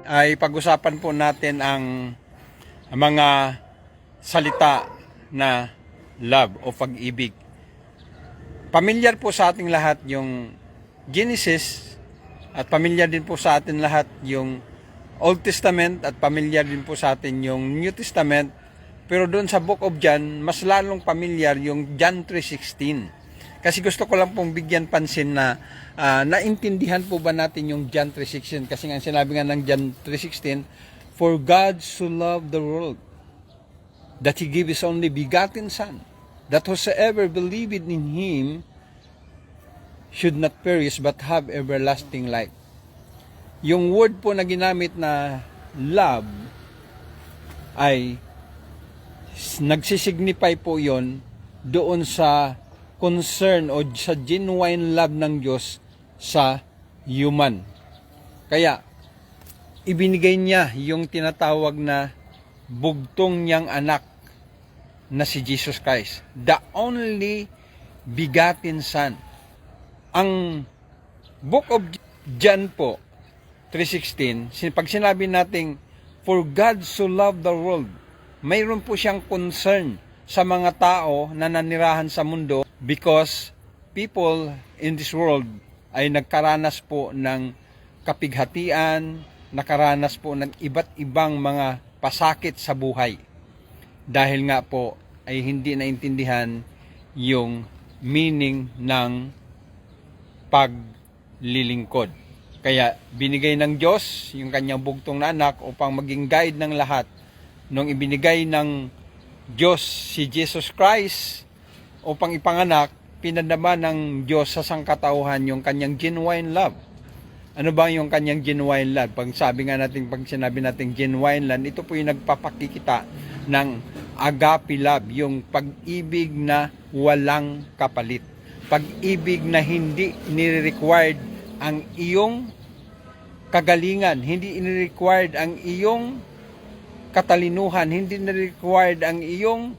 ay pag-usapan po natin ang mga salita na love o pag-ibig. Pamilyar po sa ating lahat yung Genesis at pamilyar din po sa atin lahat yung Old Testament at pamilyar din po sa atin yung New Testament. Pero doon sa Book of John, mas lalong pamilyar yung John 3:16. Kasi gusto ko lang pong bigyan pansin na naintindihan po ba natin yung John 3:16? Kasi nga sinabi nga ng John 3:16, "For God so loved the world, that He gave His only begotten Son, that whosoever believeth in Him should not perish but have everlasting life." Yung word po na ginamit na love ay nagsisignify po yon doon sa concern o sa genuine love ng Diyos sa human. Kaya, ibinigay niya yung tinatawag na bugtong niyang anak na si Jesus Christ. The only begotten Son. Ang Book of John po, 3:16, pag sinabi nating, "For God so loved the world," mayroon po siyang concern sa mga tao na nanirahan sa mundo because people in this world ay nagkaranas po ng kapighatian, nakaranas po ng iba't ibang mga pasakit sa buhay. Dahil nga po ay hindi naintindihan yung meaning ng paglilingkod. Kaya binigay ng Diyos yung kanyang bugtong na anak upang maging guide ng lahat. Nung ibinigay ng Diyos si Jesus Christ upang ipanganak, pinadama ng Diyos sa sangkatauhan yung kanyang genuine love. Ano ba yung kanyang genuine love? Pag sinabi natin genuine love, ito po yung nagpapakikita ng agape love, yung pag-ibig na walang kapalit. Pag-ibig na hindi nire-required ang iyong kagalingan, hindi nire-required ang iyong katalinuhan, hindi nire-required ang iyong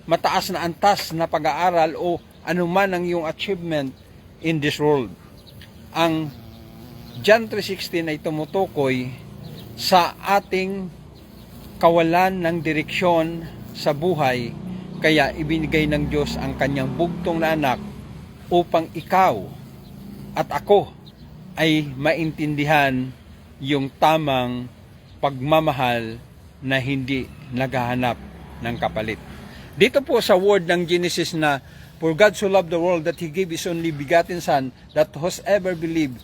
mataas na antas na pag-aaral o anuman ang iyong achievement in this world. Ang John 3:16 ay tumutukoy sa ating kawalan ng direksyon sa buhay, kaya ibinigay ng Diyos ang kanyang bugtong na anak upang ikaw at ako ay maintindihan yung tamang pagmamahal na hindi naghahanap ng kapalit. Dito po sa word ng Genesis na, "For God so loved the world that He gave His only begotten Son, that whosoever believe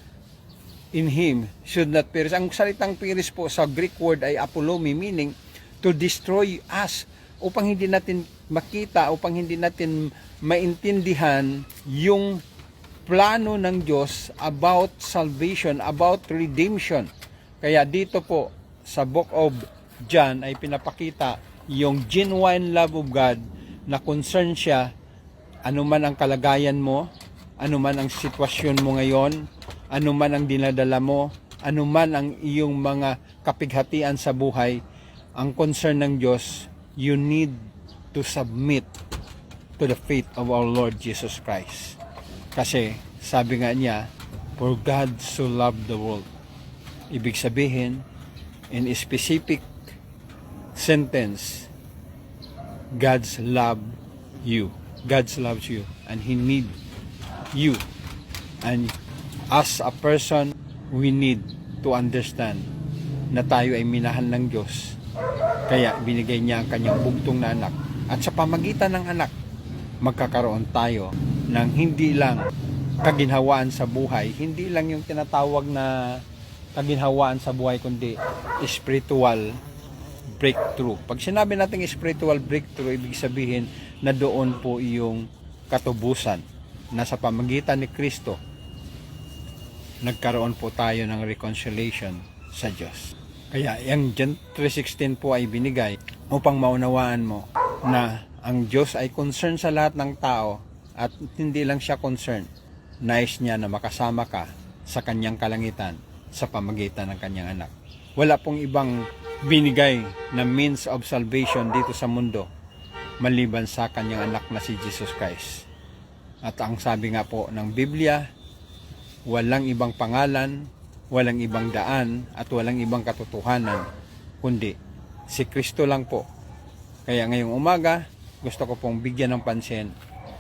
in Him should not perish." Ang salitang perish po sa Greek word ay apolumi, meaning to destroy us, upang hindi natin makita, upang hindi natin maintindihan yung plano ng Diyos about salvation, about redemption. Kaya dito po sa Book of John ay pinapakita yung genuine love of God na concern siya anuman ang kalagayan mo, anuman ang sitwasyon mo ngayon, anuman ang dinadala mo, anuman ang iyong mga kapighatian sa buhay. Ang concern ng Diyos, you need to submit to the faith of our Lord Jesus Christ. Kasi sabi nga niya, "For God so loved the world." Ibig sabihin, in a specific sentence, God's love you. God loves you and He needs you. And as a person, we need to understand na tayo ay minahal ng Diyos. Kaya binigay niya ang kanyang bugtong na anak. At sa pamagitan ng anak, magkakaroon tayo ng hindi lang kaginhawaan sa buhay, hindi lang yung tinatawag na kaginhawaan sa buhay, kundi spiritual breakthrough. Pag sinabi natin spiritual breakthrough, ibig sabihin na doon po yung katubusan na sa pamagitan ni Kristo nagkaroon po tayo ng reconciliation sa Diyos. Kaya yung John 3:16 po ay binigay upang maunawaan mo na ang Diyos ay concerned sa lahat ng tao at hindi lang siya concerned. Nais niya na makasama ka sa kanyang kalangitan sa pamagitan ng kanyang anak. Wala pong ibang binigay na means of salvation dito sa mundo maliban sa kanyang anak na si Jesus Christ. At ang sabi nga po ng Biblia, walang ibang pangalan, walang ibang daan at walang ibang katotohanan kundi si Kristo lang po. Kaya ngayong umaga, gusto ko pong bigyan ng pansin.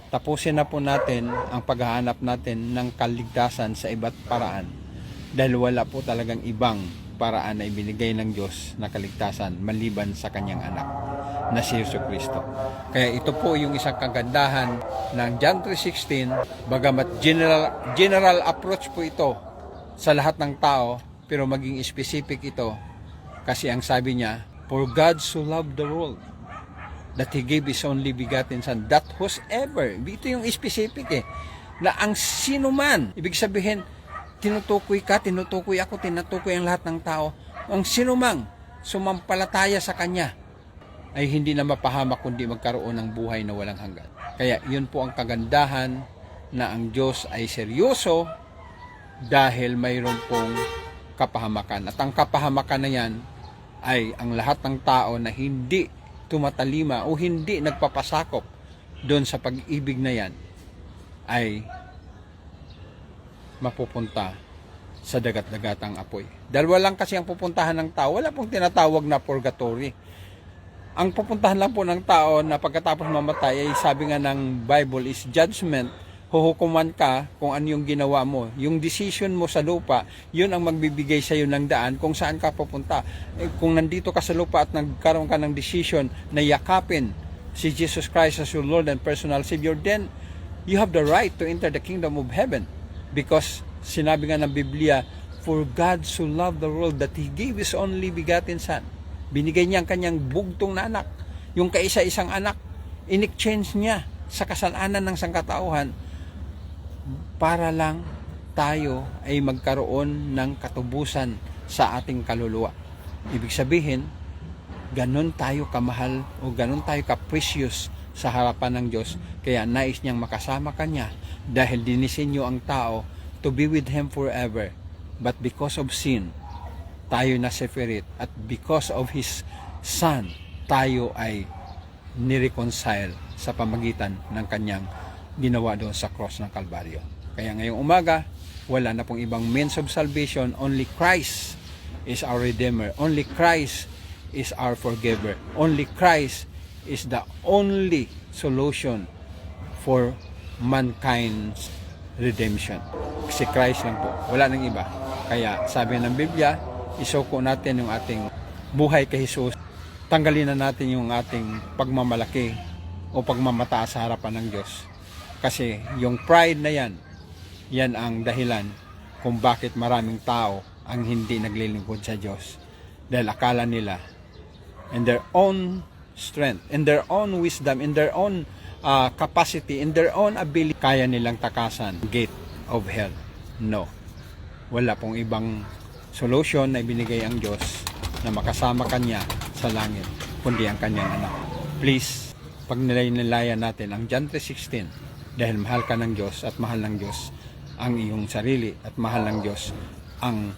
Tapusin na po natin ang paghahanap natin ng kaligtasan sa iba't paraan. Dahil wala po talagang ibang paraan na ibinigay ng Diyos na kaligtasan maliban sa kanyang anak na si Jesucristo. Kaya ito po yung isang kagandahan ng John 3:16, bagamat general approach po ito sa lahat ng tao, pero maging specific ito kasi ang sabi niya, for God so loved the world that He gave His only begotten Son, that whosoever, ito yung specific na ang sino man, ibig sabihin, tinutukoy ka, tinutukoy ako, tinutukoy ang lahat ng tao, ang sino mang sumampalataya sa Kanya, ay hindi na mapahamak kundi magkaroon ng buhay na walang hanggan. Kaya yun po ang kagandahan na ang Diyos ay seryoso dahil mayroon pong kapahamakan. At ang kapahamakan na yan ay ang lahat ng tao na hindi tumatalima o hindi nagpapasakop doon sa pag-ibig na yan ay mapupunta sa dagat-dagatang apoy. Dahil walang kasi ang pupuntahan ng tao, wala pong tinatawag na purgatory. Ang pupuntahan lang po ng tao na pagkatapos mamatay ay sabi nga ng Bible is judgment. Huhukuman ka kung ano yung ginawa mo. Yung decision mo sa lupa, yun ang magbibigay sa iyo ng daan kung saan ka pupunta. Kung nandito ka sa lupa at nagkaroon ka ng decision na yakapin si Jesus Christ as your Lord and personal Savior, then you have the right to enter the kingdom of heaven. Because sinabi nga ng Biblia, for God so loved the world that He gave His only begotten Son. Binigay niya ang kanyang bugtong na anak. Yung kaisa-isang anak, in-exchange niya sa kasalanan ng sangkatauhan para lang tayo ay magkaroon ng katubusan sa ating kaluluwa. Ibig sabihin, ganun tayo kamahal o ganun tayo ka-precious sa harapan ng Diyos. Kaya nais niyang makasama kanya dahil dinisenyo ang tao to be with Him forever. But because of sin, tayo na separate, at because of His Son, tayo ay nireconcile sa pamagitan ng kanyang ginawa doon sa cross ng Kalbaryo. Kaya ngayong umaga, wala na pong ibang means of salvation. Only Christ is our Redeemer. Only Christ is our Forgiver. Only Christ is the only solution for mankind's redemption. Si Christ lang po, wala nang iba. Kaya sabi ng Biblia, isuko natin yung ating buhay kay Jesus. Tanggalin na natin yung ating pagmamalaki o pagmamataas sa harapan ng Diyos. Kasi yung pride na yan, yan ang dahilan kung bakit maraming tao ang hindi naglilingkod sa Diyos. Dahil akala nila, in their own strength, in their own wisdom, in their own capacity, in their own ability, kaya nilang takasan gate of hell. No. Wala pong ibang solution na ibinigay ang Diyos na makasama Kanya sa langit, kundi ang Kanyang anak. Please, pag nilay-nilayan natin ang John 3:16, dahil mahal ka ng Diyos at mahal ng Diyos ang iyong sarili at mahal ng Diyos ang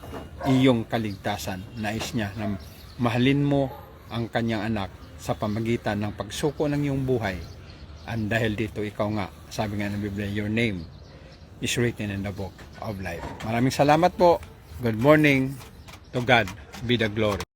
iyong kaligtasan. Nais niya na mahalin mo ang Kanyang anak sa pamagitan ng pagsuko ng iyong buhay. And dahil dito, ikaw nga, sabi nga ng Biblia, your name is written in the book of life. Maraming salamat po. Good morning. To God be the glory.